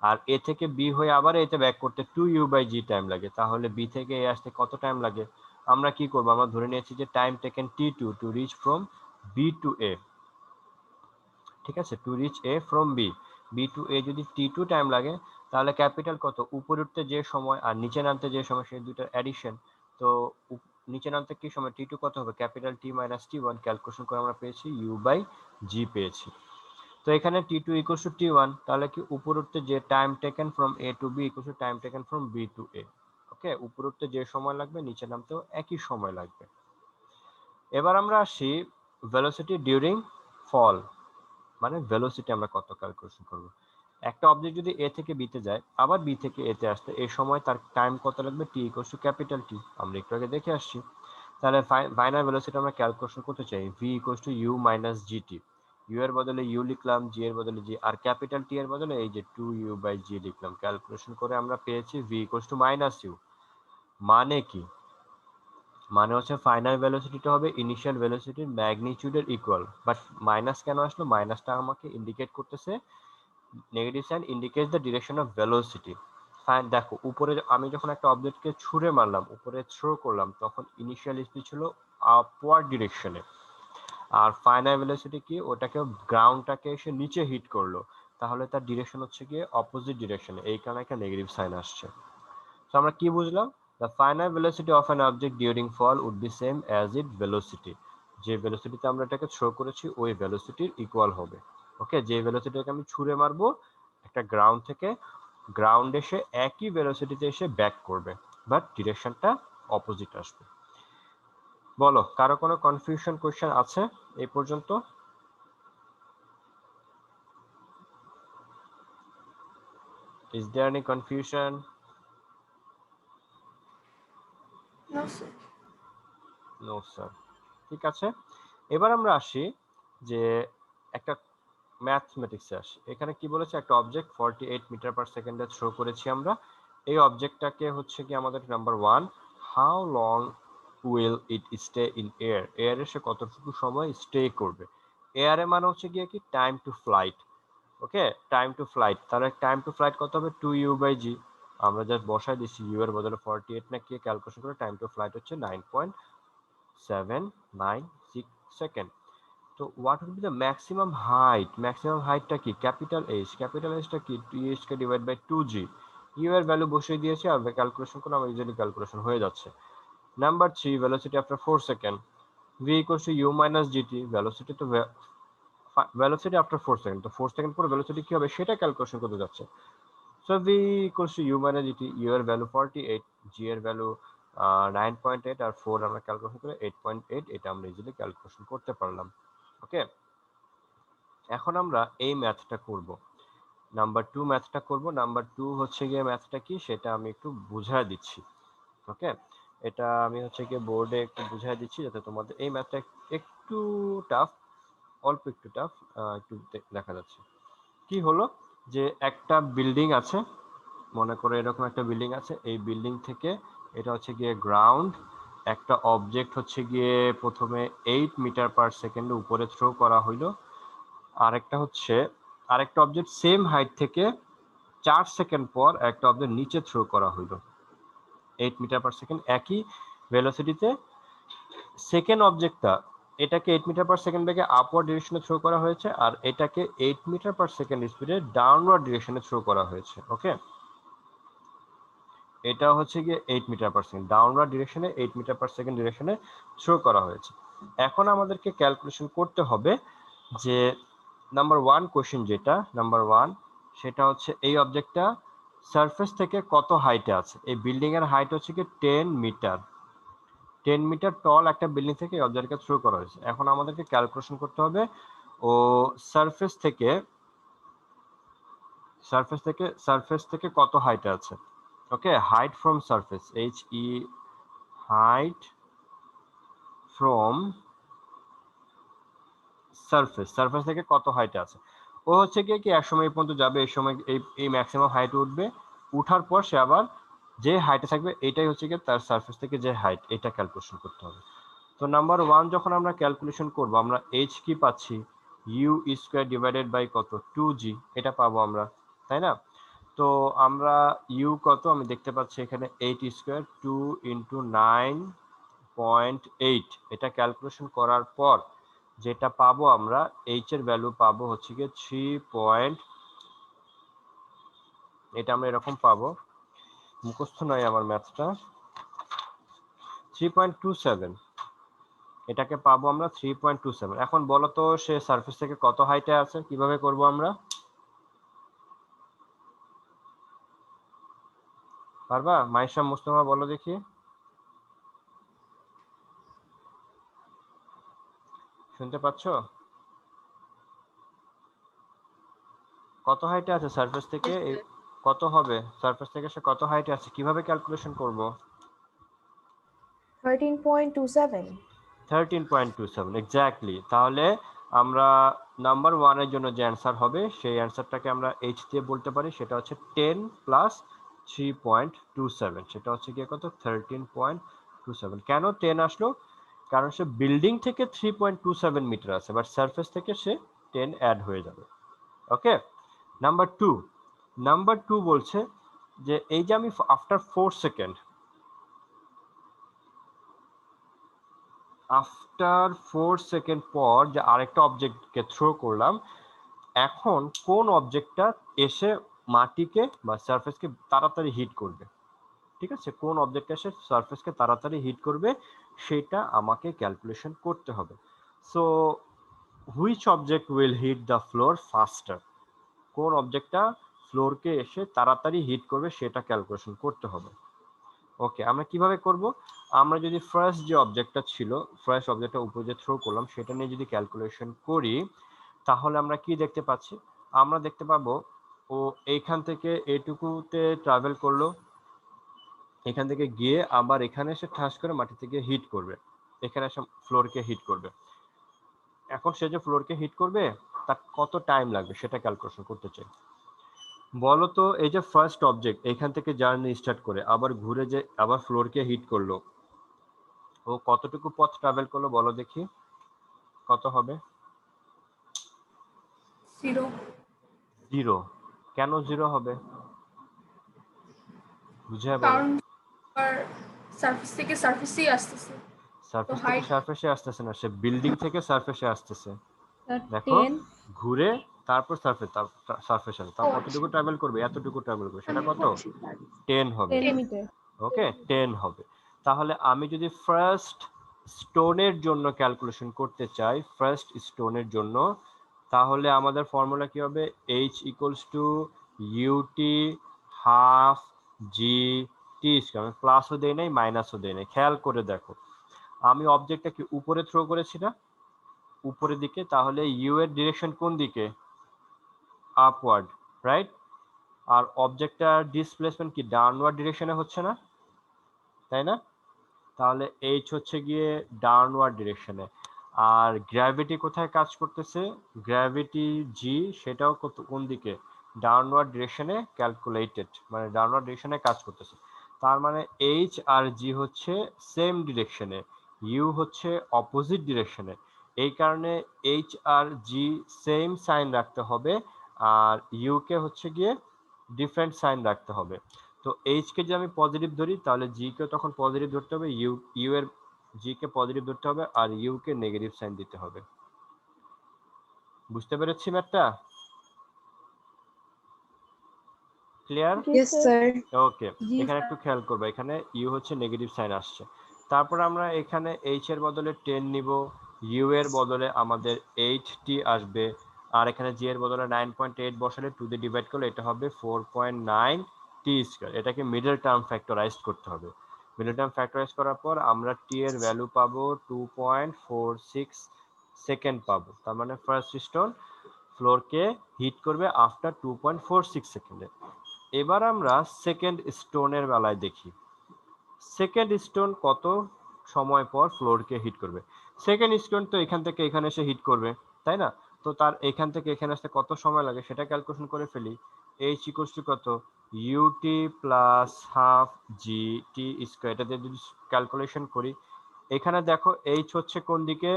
আর এ থেকে বি হয়ে আবার এতে ব্যাক করতে 2u/g টাইম লাগে, তাহলে বি থেকে এ আসতে কত টাইম লাগে? আমরা কি করব, আমরা ধরে নিয়েছি যে time taken t2 to reach from B to A. ঠিক আছে, to reach A from B, B to A যদি t2 টাইম লাগে, তাহলে ক্যাপিটাল কত, উপরে উঠতে যে সময় আর নিচে নামতে যে সময়, সেই দুইটার অ্যাডিশন। তো নিচে নামতে কি সময়, t2 কত হবে, capital T minus t1, calculation করে আমরা পেয়েছি u/g পেয়েছি। তো এখানে t2 ইকুয়ালস টু t1, তাহলে কি উপর উঠতে যে time taken from A to B equals to time taken from B to A. Okay, উপর উঠতে যে সময় লাগবে নিচে নামতেও একই সময় লাগবে। এবার আমরা আসি ভেলোসিটি ডিউরিং ফল, মানে ভেলোসিটি আমরা কত ক্যালকুলেশন করব। একটা অবজেক্ট যদি এ থেকে বি তে যায়, আবার বি থেকে এ তে আসতে, এই সময় তার টাইম কত লাগবে, টি ইকুয়ালস টু ক্যাপিটাল টি, আমরা একটু আগে দেখে আসছি। তাহলে ফাইনাল ভেলোসিটি আমরা ক্যালকুলেশন করতে চাই, v equals to u minus g t, u এর বদলে ইউ লিখলাম, জি এর বদলে জি, আর ক্যাপিটাল টি এর বদলে এই যে 2u/g লিখলাম। ক্যালকুলেশন করে আমরা পেয়েছি v equals to minus u. মানে কি, মানে হচ্ছে ফাইনাল ভেলোসিটিটা হবে ইনিশিয়াল ভেলোসিটির ম্যাগনিটিউডের ইকুয়াল, বাট মাইনাস কেন আসলো, মাইনাসটা আমাকে ইন্ডিকেট করতেছে, negative sign indicates the direction of velocity. Fine, দেখো উপরে আমি যখন একটা অবজেক্টকে ছুঁড়ে মারলাম, উপরে থ্রো করলাম, তখন ইনিশিয়াল স্পিড ছিল আপওয়ার্ড ডিরেকশনে, আর ফাইনাল ভেলোসিটি কি, ওটাকে গ্রাউন্ডটাকে এসে নিচে হিট করলো, তাহলে তার ডিরেকশন হচ্ছে গিয়ে অপোজিট ডিরেকশনে, এই কারণে একটা নেগেটিভ সাইন আসছে। তো আমরা কি বুঝলাম, the final velocity of an object during fall would be same as it velocity, যে ভেলোসিটিতে আমরা এটাকে থ্রো করেছি ওই ভেলোসিটির ইকুয়াল হবে। ওকে, যে ভেলোসিটিকে আমি ছুঁড়ে মারবো একটা গ্রাউন্ড থেকে, গ্রাউন্ড এসে একই ভেলোসিটিতে এসে ব্যাক করবে, বাট ডিরেকশনটা অপোজিট আসবে। বলো, কারো কোনো কনফিউশন কোশ্চেন আছে এই পর্যন্ত? Is there any confusion? No, sir. No, sir. ঠিক আছে, এবার আমরা আসি যে একটা ম্যাথমেটিক্সে আসি। এখানে কি বলেছে, একটা অবজেক্ট 48 মিটার পার সেকেন্ডে থ্রো করেছি আমরা। এই অবজেক্টটাকে হচ্ছে কি আমাদের number 1, how long will it stay in air, এয়ারে সে কতটুকু সময় স্টে করবে। এয়ারে মানে হচ্ছে গিয়ে কি time to flight. Okay, time to flight, তাহলে টাইম টু ফ্লাইট কত হবে, 2u/g, আমরা জাস্ট বসাই দিচ্ছি, ইউ এর বদলে 48 না কি ক্যালকুলেশন করে, টাইম টু ফ্লাইট হচ্ছে 9.796 সেকেন্ড। তো what will be the maximum height, maximum হাইটটা কি, ক্যাপিটাল এইচ, ক্যাপিটাল এইচটা কি, টি/এইচ কে ডিভাইড বাই 2g, ইউ এর ভ্যালু বসিয়ে দিয়েছি, আর ক্যালকুলেশন করলে আমার ইজিলি ক্যালকুলেশন হয়ে যাচ্ছে। Number 3, velocity after 4 second, v equals to u minus GT, velocity তো ভেলোসিটি আফটার 4 সেকেন্ড, তো 4 সেকেন্ড পরে ভেলোসিটি কি হবে সেটা ক্যালকুলেশন করতে যাচ্ছে। So v equals to u minus GT, u এর ভ্যালু 48, g এর ভ্যালু 9.8, আর 4 আমরা ক্যালকুলেশন করে 8.8, এটা আমরা ইজিলি ক্যালকুলেশন করতে পারলাম। ওকে, এখন আমরা এই ম্যাথটা করব, নাম্বার 2 ম্যাথটা করব। নাম্বার 2 হচ্ছে গিয়ে ম্যাথটা কি সেটা আমি একটু বুঝায় দিচ্ছি। ওকে, এটা আমি হচ্ছে গিয়ে বোর্ডে একটু বুঝায় দিচ্ছি যাতে তোমাদের এই ম্যাথটা একটু টাফ, অল্প একটু টাফ, একটু দেখা যাচ্ছে। কি হলো যে একটা বিল্ডিং আছে, মনে করো এরকম একটা বিল্ডিং আছে, এই বিল্ডিং থেকে এটা হচ্ছে গিয়ে গ্রাউন্ড, একটা অবজেক্ট হচ্ছে গিয়ে প্রথমে 8 মিটার পার সেকেন্ডে উপরে থ্রো করা হইলো, আরেকটা অবজেক্ট সেম হাইট থেকে 4 সেকেন্ড পর একটা অবজেক্ট নিচে থ্রো করা হইলো 8 মিটার পার সেকেন্ড একই ভেলোসিটিতে। সেকেন্ড অবজেক্টটা এটাকে 8 মিটার পার সেকেন্ড বেগে আপওয়ার্ড ডিরেকশনে থ্রো করা হয়েছে, আর এটাকে 8 মিটার পার সেকেন্ড স্পিডে ডাউনওয়ার্ড ডিরেকশনে থ্রো করা হয়েছে। ওকে, এটা হচ্ছে গিয়ে 8 মিটার পার সেকেন্ড ডাউনওয়ার্ড ডিরেকশনে 8 মিটার পার সেকেন্ড ডিরেকশনে থ্রো করা হয়েছে। এখন আমাদেরকে ক্যালকুলেশন করতে হবে যে নাম্বার 1 কোশ্চেন, যেটা নাম্বার 1 সেটা হচ্ছে এই অবজেক্টটা সারফেস থেকে কত হাইটে আছে। এই বিল্ডিং এর হাইট হচ্ছে কি 10 মিটার, 10 মিটার টল একটা বিল্ডিং থেকে এই অবজেক্টকে থ্রো করা হয়েছে। এখন আমাদেরকে ক্যালকুলেশন করতে হবে ও সারফেস থেকে কত হাইটে আছে। Okay, height from surface, height from surface থেকে কত হাইটে আছে। ও হচ্ছে গিয়ে কি এক সময় পর্যন্ত যাবে, এই সময় এই ম্যাক্সিমাম হাইট উঠবে, উঠার পর সে আবার যে হাইটে থাকবে এটাই হচ্ছে গিয়ে তার সারফেস থেকে যে হাইট, এটা ক্যালকুলেশন করতে হবে। তো নাম্বার 1 যখন আমরা ক্যালকুলেশন করব, আমরা h কি পাচ্ছি, u স্কয়ার ডিভাইডেড বাই কত 2g, এটা পাবো আমরা, তাই না? তো আমরা u কত আমি দেখতে পাচ্ছি এখানে 8 স্কয়ার 2 ইনটু 9.8, এটা ক্যালকুলেশন করার পর যেটা পাবো আমরা h এর ভ্যালু পাবো হচ্ছে গিয়ে 3. এটা আমরা এরকম পাবো, মুখস্থ নয় আমার ম্যাথটা, 3.27, এটাকে পাবো আমরা 3.27। এখন বলো তো সে সারফেস থেকে কত হাইটে আছে, কিভাবে করব আমরা? পারবা? মাইশা, মুস্তফা, বলো দেখি। শুনতে পাচ্ছ? কত হাইটে আছে সারফেস থেকে? কত হবে সারফেস থেকে সে কত হাইটে আছে, কিভাবে ক্যালকুলেশন করব? 13.27. 13.27 এক্স্যাক্টলি। তাহলে আমরা নাম্বার 1 এর জন্য যে অ্যান্সার হবে সেই অ্যান্সারটাকে আমরা h দিয়ে বলতে পারি, সেটা হচ্ছে 10 প্লাস 3.27, সেটা হচ্ছে গিয়ে কত 13.27। কেন 10 আসলো? কারণ সে বিল্ডিং থেকে 3.27 মিটার আছে, বাট সারফেস থেকে সে 10 অ্যাড হয়ে যাবে। ওকে, নাম্বার 2 বলছে যে এই যে আমি আফটার 4 সেকেন্ড পর যে আরেকটা অবজেক্টকে থ্রো করলাম, এখন কোন অবজেক্টটা এসে মাটিকে বা সারফেসকে তাড়াতাড়ি হিট করবে, ঠিক আছে? কোন অবজেক্টটা এসে সারফেসকে তাড়াতাড়ি হিট করবে সেটা আমাকে ক্যালকুলেশন করতে হবে। So which object will hit the floor faster, কোন অবজেক্টটা ফ্লোরকে এসে তাড়াতাড়ি হিট করবে সেটা ক্যালকুলেশন করতে হবে। ওকে, আমরা কিভাবে করব? আমরা যদি ফার্স্ট যে অবজেক্টটা ছিল, ফার্স্ট অবজেক্টটা উপরে যে থ্রো করলাম সেটা নিয়ে যদি ক্যালকুলেশন করি, তাহলে আমরা কি দেখতে পাচ্ছি? আমরা দেখতে পাবো ও এইখান থেকে এটুকুতে ট্রাভেল করলো, এখান থেকে গিয়ে আবার এখানে এসে ঠাস করে মাটি থেকে হিট করবে, এখানে এসে ফ্লোরকে হিট করবে। এখন সে যে ফ্লোরকে হিট করবে তার কত টাইম লাগবে সেটা ক্যালকুলেশন করতে চাই। বলো তো এই যে ফার্স্ট অবজেক্ট এখান থেকে জার্নি স্টার্ট করে আবার ঘুরে যে আবার ফ্লোরকে হিট করলো, ও কতটুকু পথ ট্রাভেল করলো বলো দেখি, কত হবে? 0. 0। কেন 0 হবে বুঝে বলো। কারণ সারফেস থেকে সারফেসেই আসতেছে। সারফেস থেকে height সারফেসে আসতেছে না, সে বিল্ডিং থেকে সারফেসে আসতেছে। দেখো 10. ঘুরে তারপর সারফেস আসে, তার ও কতটুকু আচ্ছা। ট্রাভেল করবে, এতটুকু ট্রাভেল করবে, সেটা কত? আচ্ছা, 10 হবে। 10 মিটার। ওকে, 10 হবে। তাহলে আমি যদি ফার্স্ট স্টোনের জন্য ক্যালকুলেশন করতে চাই, ফার্স্ট স্টোনের জন্য, তাহলে আমাদের ফর্মুলা কি হবে? h equals to u t half g t square. আমি প্লাসও দেই নাই মাইনাসও দেই নাই, খেয়াল করে দেখো আমি অবজেক্টটা কি উপরে থ্রো করেছি না, উপরের দিকে, তাহলে ইউ এর ডিরেকশন কোন দিকে? Upward, right? আর অবজেক্টটার ডিসপ্লেসমেন্ট কি ডাউনওয়ার্ড ডিরেকশনে হচ্ছে না, তাই না? তাহলে এইচ হচ্ছে গিয়ে ডাউনওয়ার্ড ডিরেকশনে। আর গ্র্যাভিটি কোথায় কাজ করতেছে? গ্র্যাভিটি জি, সেটাও কোন দিকে? ডাউনওয়ার্ড ডিরেকশনে ক্যালকুলেটেড, মানে ডাউনওয়ার্ড ডিরেকশনে কাজ করতেছে। তার মানে এইচ আর জি হচ্ছে সেম ডিরেকশনে, ইউ হচ্ছে অপোজিট ডিরেকশনে। এই কারণে এইচ আর জি সেম সাইন রাখতে হবে, আর ইউ কে হচ্ছে গিয়ে ডিফারেন্ট সাইন রাখতে হবে। তো এইচ কে যদি আমি পজিটিভ ধরি তাহলে জি কে তখন পজিটিভ ধরতে হবে, ইউ এর জি কে পজিটিভ ধরতে হবে, আর ইউ কে নেগেটিভ সাইন দিতে হবে। বুঝতে পেরেছি ম্যাথটা? ক্লিয়ার? Yes, sir. ওকে, এখানে একটু খেয়াল করবে, এখানে ইউ হচ্ছে নেগেটিভ সাইন আসছে। তারপর আমরা এখানে এইচ এর বদলে 10 নিব, ইউ এর বদলে আমাদের 8t আসবে, আর এখানে জি এর বদলে 9.8 বসালে 2 দিয়ে ডিভাইড করলে এটা হবে 4.9 টি স্কয়ার। এটাকে মিডল টার্ম ফ্যাক্টরাইজ করতে হবে। মিডল টার্ম ফ্যাক্টরাইজ করার পর আমরা টি এর ভ্যালু পাবো 2.46 সেকেন্ড পাবো। তার মানে ফার্স্ট স্টোন ফ্লোরকে হিট করবে আফটার 2.46 সেকেন্ডে। এবার আমরা সেকেন্ড স্টোনের বেলায় দেখি সেকেন্ড স্টোন কত সময় পর ফ্লোরকে হিট করবে। সেকেন্ড স্টোন তো এখান থেকে এখানে এসে হিট করবে, তাই না? তো তার এখান থেকে এখানে আসতে কত সময় লাগে সেটা ক্যালকুলেশন করে ফেলি। এইচ ইকুয়ালস টু কত, UT plus half g t square. এটা দিয়ে যদি ক্যালকুলেশন করি, এখানে দেখো এইচ হচ্ছে কোন দিকে,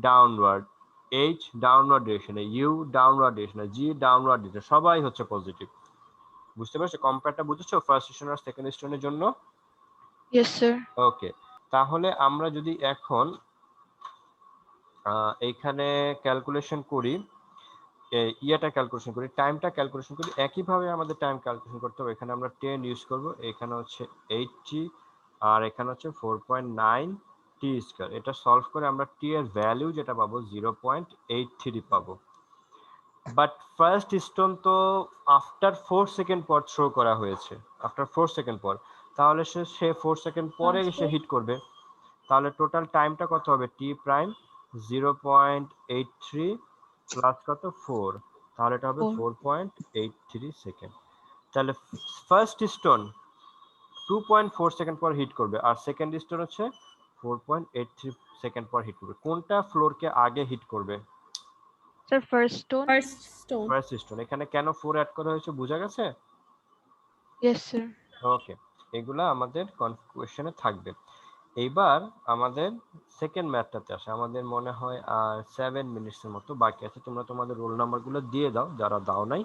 ডাউনওয়ার্ড, এইচ ডাউনওয়ার্ড ডিরেকশনে, ইউ ডাউনওয়ার্ড ডিরেকশনে, জি ডাউনওয়ার্ড ডিরেকশনে, সবাই হচ্ছে পজিটিভ। বুঝতে পারছো কম্পেয়ারটা? বুঝেছো ফার্স্ট স্টোন আর সেকেন্ড স্টোনের জন্য? Yes sir. ওকে, তাহলে আমরা যদি এখন এইখানে ক্যালকুলেশন করি, ইয়াটা ক্যালকুলেশন করি, টাইমটা ক্যালকুলেশন করি, একইভাবে আমাদের টাইম ক্যালকুলেশন করতে হবে। এখানে আমরা 10 ইউজ করব, এখানে হচ্ছে 8t, আর এখানে হচ্ছে 4.9 টি স্কয়ার। এটা সলভ করে আমরা টি এর ভ্যালু যেটা পাবো 0.83 পাবো। বাট ফার্স্ট স্টোন তো আফটার 4 সেকেন্ড পর থ্রো করা হয়েছে, আফটার 4 সেকেন্ড পর, তাহলে সে 4 সেকেন্ড পরে এসে হিট করবে। তাহলে টোটাল টাইমটা কত হবে, টি প্রাইম 0.83 প্লাস কত 4, তাহলে এটা হবে 4.83 সেকেন্ড। তাহলে ফার্স্ট স্টোন 2.4 সেকেন্ড পর হিট করবে, আর সেকেন্ড স্টোন হচ্ছে 4.83 সেকেন্ড পর হিট করবে। কোনটা ফ্লোরকে আগে হিট করবে? Sir first stone. First stone. First stone. এখানে কেন 4 অ্যাড করা হয়েছে বোঝা গেছে? Yes sir. ওকে, এগুলা আমাদের কোয়েশ্চেনে থাকবে। এইবার আমাদের সেকেন্ড ম্যাথটাতে আসে। আমাদের মনে হয় আর 7 মিনিটসের মতো বাকি আছে। তোমরা তোমাদের রোল নাম্বারগুলো দিয়ে দাও, যারা দাও নাই,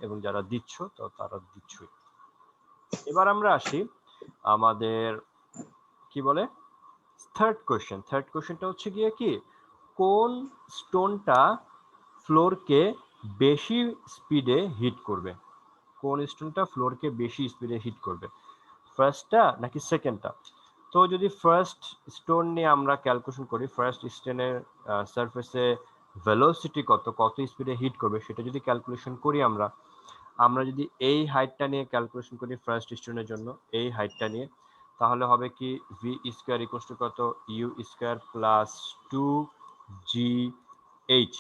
এবং যারা দিচ্ছ তো তারা দিচ্ছই। এবার আমরা আসি আমাদের কি বলে থার্ড কোয়েশ্চেন। থার্ড কোয়েশ্চেনটা হচ্ছে গিয়ে কি, কোন স্টোনটা ফ্লোরকে বেশি স্পিডে হিট করবে? কোন স্টোনটা ফ্লোরকে বেশি স্পিডে হিট করবে, ফার্স্টটা নাকি সেকেন্ডটা? তো যদি ফার্স্ট স্টোন নিয়ে আমরা ক্যালকুলেশন করি, ফার্স্ট স্টোনের সারফেসে ভেলোসিটি কত, কত স্পিডে হিট করবে সেটা যদি ক্যালকুলেশন করি আমরা, আমরা যদি এই হাইটটা নিয়ে ক্যালকুলেশন করি ফার্স্ট স্টোনের জন্য, এই হাইটটা নিয়ে, তাহলে হবে কি ভি স্কোয়ার ইকুয়ালস টু কত, ইউ স্কোয়ার প্লাস 2gh।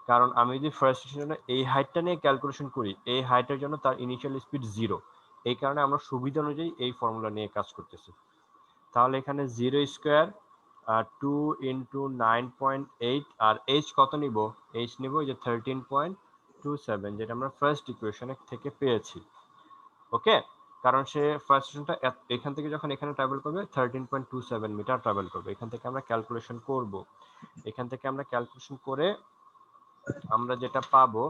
কারণ আমি যদি ফার্স্ট স্টোনের জন্য এই হাইটটা নিয়ে ক্যালকুলেশন করি, এই হাইটের জন্য তার ইনিশিয়াল স্পিড 0, এই কারণে আমরা সুবিধা অনুযায়ী এই ফর্মুলা নিয়ে কাজ করতেছি। তাহলে এখানে 0 স্কোয়ার 2 ইন্টু 9.8, আর এইচ কত নিব, এইচ নিব এই যে 13.27, যেটা আমরা ফার্স্ট ইকুয়েশনে থেকে পেয়েছি। ওকে, কারণ সে ফার্স্ট স্টেশনটা এখান থেকে যখন এখানে ট্রাভেল করবে 13.27 মিটার ট্রাভেল করবে। এখান থেকে আমরা ক্যালকুলেশন করব, এখান থেকে আমরা ক্যালকুলেশন করে আমরা যেটা পাবো,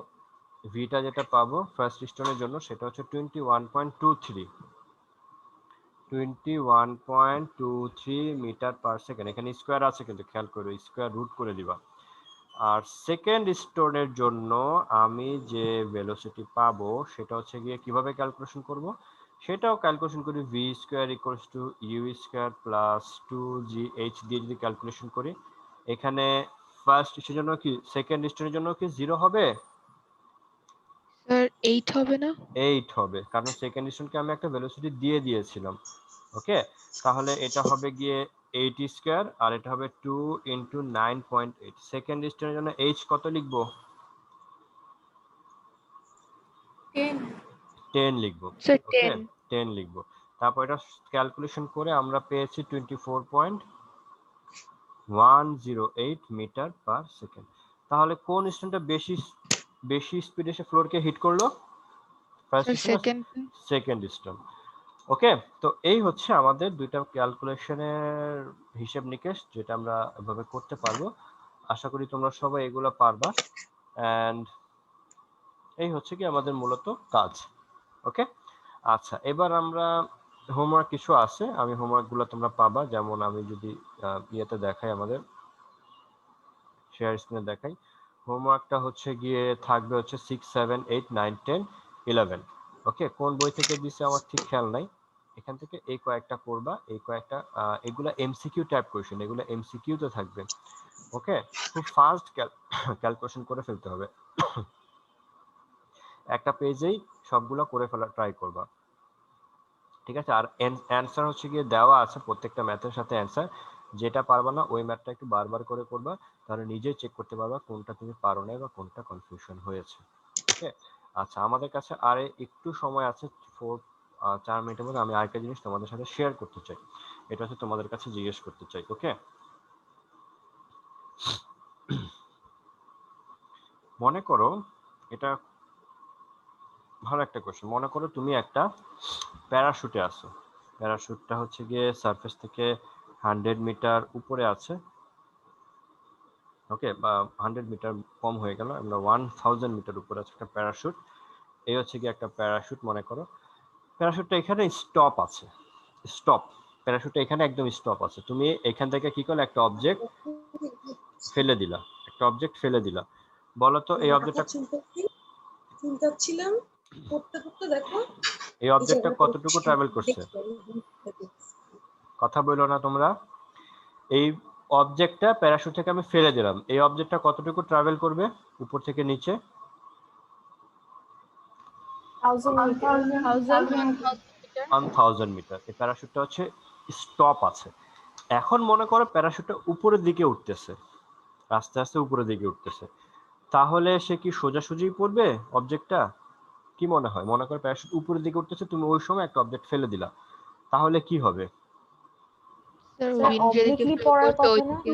ভিটা যেটা পাবো ফার্স্ট স্টোনের জন্য সেটা হচ্ছে 21.23 মিটার পার সেকেন্ড। এখানে স্কোয়ার আছে কিন্তু খেয়াল করো, স্কোয়ার রুট করে দিবা। আর সেকেন্ড স্টোনের জন্য আমি যে ভেলোসিটি পাবো সেটা হচ্ছে গিয়ে কিভাবে ক্যালকুলেশন করব, সেটাও ক্যালকুলেশন করি, v square equals to u square plus 2gh দিয়ে যদি ক্যালকুলেশন করি, এখানে ফার্স্ট স্টোনের জন্য কি, সেকেন্ড স্টোনের জন্য কি 0 হবে? স্যার 8 হবে না? 8 হবে, কারণ সেকেন্ড স্টোনকে আমি একটা ভেলোসিটি দিয়ে দিয়েছিলাম। ওকে, তাহলে এটা হবে গিয়ে 8 স্কয়ার, আর এটা হবে 2 ইন্টু 9.8। সেকেন্ড স্টোনের জন্য h কত লিখবো? 10 লিখবো। Sir okay, 10। 10 লিখবো। তারপর এটা ক্যালকুলেশন করে আমরা পেয়েছি 24.108 মিটার পার সেকেন্ড। তাহলে কোন স্টোনটা বেশি স্পিডে এসে ফ্লোরকে হিট করলো? First sir step second second step. Okay, তো এই হচ্ছে আমাদের দুইটা ক্যালকুলেশনের হিসেব নিকেশ, যেটা আমরা এভাবে করতে পারবো। আশা করি তোমরা সবাই এগুলো পারবা। এন্ড এই হচ্ছে কি আমাদের মূলত কাজ। ওকে, আচ্ছা, এবার আমরা হোমওয়ার্ক কিছু আছে, আমি হোমওয়ার্কগুলো তোমরা পাবা। যেমন আমি যদি ইয়েতে দেখাই, আমাদের শেয়ার স্ক্রিনে দেখাই, হোমওয়ার্কটা হচ্ছে গিয়ে থাকবে হচ্ছে 6, 7, 8, 9, 10, 11। ওকে, কোন বই থেকে দিছে আমার ঠিক খেয়াল নাই। এখান থেকে এই কয়েকটা করবা, এই কয়েকটা এগুলা এমসিকিউ টাইপ কোশ্চেন, এগুলো এমসিকিউ তে থাকবে। ওকে, খুব ফাস্ট ক্যালকুলেশন করে ফেলতে হবে। একটা পেজেই সবগুলো করে ফেলা ট্রাই করবা, ঠিক আছে? আর অ্যান্সার হচ্ছে গিয়ে দেওয়া আছে প্রত্যেকটা ম্যাথের সাথে অ্যান্সার। যেটা পারবা না ওই ম্যাথটা একটু বারবার করে করবা, তাহলে নিজেই চেক করতে পারবা কোনটা তুমি পারো না বা কোনটা কনফিউশন হয়েছে। ওকে, আচ্ছা, আমাদের কাছে আর একটু সময় আছে, 4 মিনিটের মধ্যে আমি আরেকটা জিনিস তোমাদের সাথে শেয়ার করতে চাই। এটা হচ্ছে তোমাদের কাছে জিজ্ঞেস করতে চাই। ওকে, মনে করো, এটা ভালো একটা কোশ্চেন। মনে করো তুমি একটা প্যারাশুটে আছো, প্যারাশুটটা হচ্ছে গিয়ে সারফেস থেকে 100 মিটার উপরে আছে। ওকে, বা 100 মিটার কম হয়ে গেল, আমরা 1000 মিটার উপরে আছে একটা প্যারাশুট। এই হচ্ছে গিয়ে একটা প্যারাশুট। মনে করো প্যারাশুটটা এখানে স্টপ আছে, স্টপ, প্যারাশুটটা এখানে একদম স্টপ আছে। তুমি এখান থেকে কি করলে, একটা অবজেক্ট ফেলে দিলা, একটা অবজেক্ট ফেলে দিলা। বলো তো এই অবজেক্টটা, চুলকাচ্ছিলাম করতে করতে দেখো এই অবজেক্টটা কতটুকু ট্রাভেল করছে? কথা বলো না তোমরা। এই অবজেক্টটা প্যারাশুট থেকে আমি ফেলে দিলাম, এই অবজেক্টটা কতটুকু ট্রাভেল করবে উপর থেকে নিচে? 1000 মিটার। এই প্যারাশুটটা হচ্ছে স্টপ আছে। এখন মনে করো প্যারাশুটটা উপরের দিকে উঠতেছে, আস্তে আস্তে উপরের দিকে উঠতেছে। তাহলে সে কি সোজাসুজি পড়বে অবজেক্টটা? কি মনে হয়? মনে করো প্যারাশুট উপরের দিকে উঠতেছে, তুমি ওই সময় একটা অবজেক্ট ফেলে দিলা, তাহলে কি হবে? স্যার উইন্ড যেদিকে পড়বে ওইদিকে,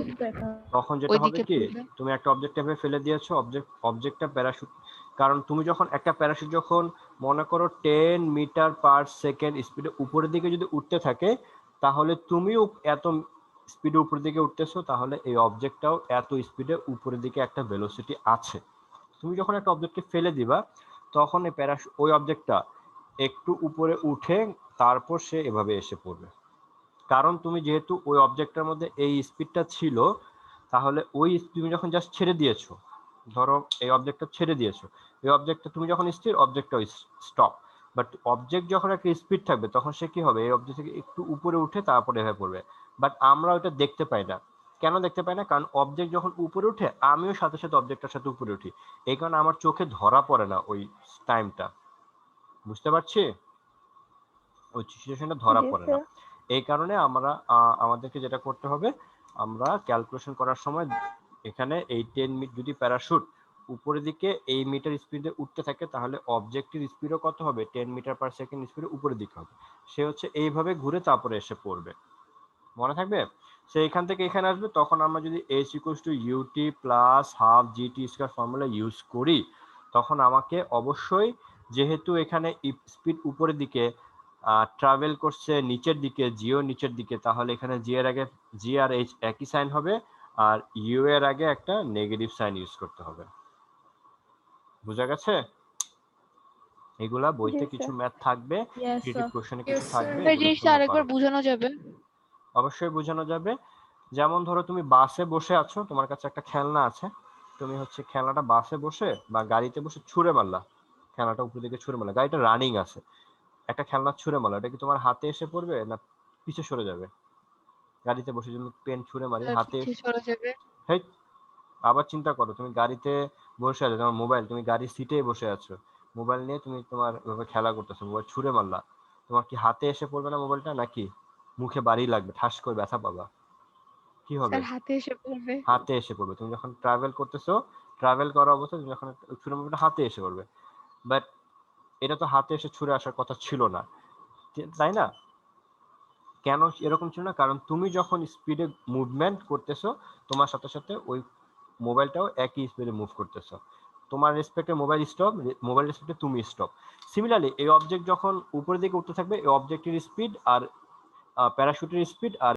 তখন যেটা হবে ওইদিকে কি, পড়বে। তুমি একটা অবজেক্ট ফেলে দিয়েছো, অবজেক্টটা প্যারাশুট, কারণ তুমি যখন একটা প্যারাশুট যখন মনে করো 10 মিটার পার সেকেন্ড স্পিডে উপরের দিকে যদি উঠতে থাকে, তাহলে তুমিও এত স্পিডে উপরের দিকে উঠতেছো, তাহলে এই অবজেক্টটাও এত স্পিডে উপরের দিকে একটা ভেলোসিটি আছে। তুমি যখন একটা অবজেক্টকে ফেলে দিবা, তখন এই ওই অবজেক্টটা একটু উপরে উঠে তারপর সে এভাবে এসে পড়বে। কারণ তুমি যেহেতু ওই অবজেক্টের মধ্যে এই স্পিডটা ছিল, তাহলে ওই তুমি যখন জাস্ট ছেড়ে দিয়েছো, ধরো এই অবজেক্টটা ছেড়ে দিয়েছো, এই অবজেক্টটা তুমি যখন স্থির, অবজেক্টটা স্টপ। বাট অবজেক্ট যখন একটা স্পিড থাকবে, তখন সে কি হবে, এই অবজেক্ট থেকে একটু উপরে উঠে তারপরে এভাবে পড়বে। বাট আমরা ওটা দেখতে পাই না। কেন দেখতে পাই না? কারণ অবজেক্ট যখন উপরে উঠে, আমিও সাথে সাথে অবজেক্টের সাথে উপরে উঠি, এই কারণে আমার চোখে ধরা পড়ে না ওই টাইমটা। বুঝতে পারছি? ওই সিচুয়েশনটা ধরা পড়ে না। এই কারণে আমরা আমাদেরকে যেটা করতে হবে, আমরা ক্যালকুলেশন করার সময় এখানে এই 10 মিটার যদি প্যারাশুট উপরের দিকে এই মিটার স্পিডে উঠতে থাকে, তাহলে অবজেক্টের স্পিডও কত হবে? 10 মিটার পার সেকেন্ড স্পিডে উপরের দিকে হবে। সে হচ্ছে এইভাবে ঘুরে তারপরে এসে পড়বে। মনে থাকবে? সে এখান থেকে এখানে আসবে, তখন আমরা যদি h = ut + ½ gt² formula use করি, তখন আমাকে অবশ্যই, যেহেতু এখানে স্পিড উপরের দিকে ট্রাভেল করছে নিচের দিকে, জিও নিচের দিকে, তাহলে এখানে জি এর আগে জি আর এইচ একই সাইন হবে, আর ইউ এর আগে একটা নেগেটিভ সাইন ইউজ করতে হবে। বুঝা গেছে? এগুলা বইতে কিছু ম্যাথ থাকবে, ক্রিয়েটিভ কোশ্চেনে কিছু থাকবে, স্যার এগুলো জিনিসটা তোমরা আরেকবার পারবে। বোঝানো যাবে? অবশ্যই বোঝানো যাবে। যেমন ধরো তুমি বাসে বসে আছো, তোমার কাছে একটা খেলনা আছে, তুমি হচ্ছে খেলনাটা বাসে বসে বা গাড়িতে বসে ছুঁড়ে মারলা, খেলনাটা উপর দিকে ছুঁড়ে মারলা, গাড়িটা রানিং আছে, একটা খেলনা ছুঁড়ে মারলা, এটা কি তোমার হাতে এসে পড়বে না পিছে সরে যাবে? গাড়িতে বসে যদি পেন ছুঁড়ে মারি, স্যার হাতে পিছিয়ে চলে যাবে। হেই, আবার চিন্তা করো, তুমি গাড়িতে বসে আছো, তোমার মোবাইল, তুমি গাড়ির সিটেই বসে আছো, মোবাইল নিয়ে তুমি তোমার এভাবে খেলা করতেছো, মোবাইল ছুঁড়ে মারলা, তোমার কি হাতে এসে পড়বে না মোবাইলটা, নাকি মুখে বাড়ি লাগবে, ঠাস করে ব্যথা পাবা? কি হবে? স্যার হাতে এসে পড়বে। হাতে এসে পড়বে। তুমি যখন ট্রাভেল করতেছো, ট্রাভেল করা অবস্থায় তুমি যখন ছুঁড়ে মারবে, হাতে এসে পড়বে। বাট এটা তো হাতে এসে ছুঁড়ে আসার কথা ছিল না, তাই না? কেন এরকম ছিল না? কারণ তুমি যখন স্পিডে মুভমেন্ট করতেছো, তোমার সাথে সাথে ওই মোবাইলটাও একই স্পিডে মুভ করতেছো। তোমার রেসপেক্টে মোবাইল স্টপ, মোবাইল রেসপেক্টে তুমি স্টপ। সিমিলারলি এই অবজেক্ট যখন উপরের দিকে উঠতে থাকবে, এই অবজেক্টের স্পিড আর প্যারাশুটের স্পিড আর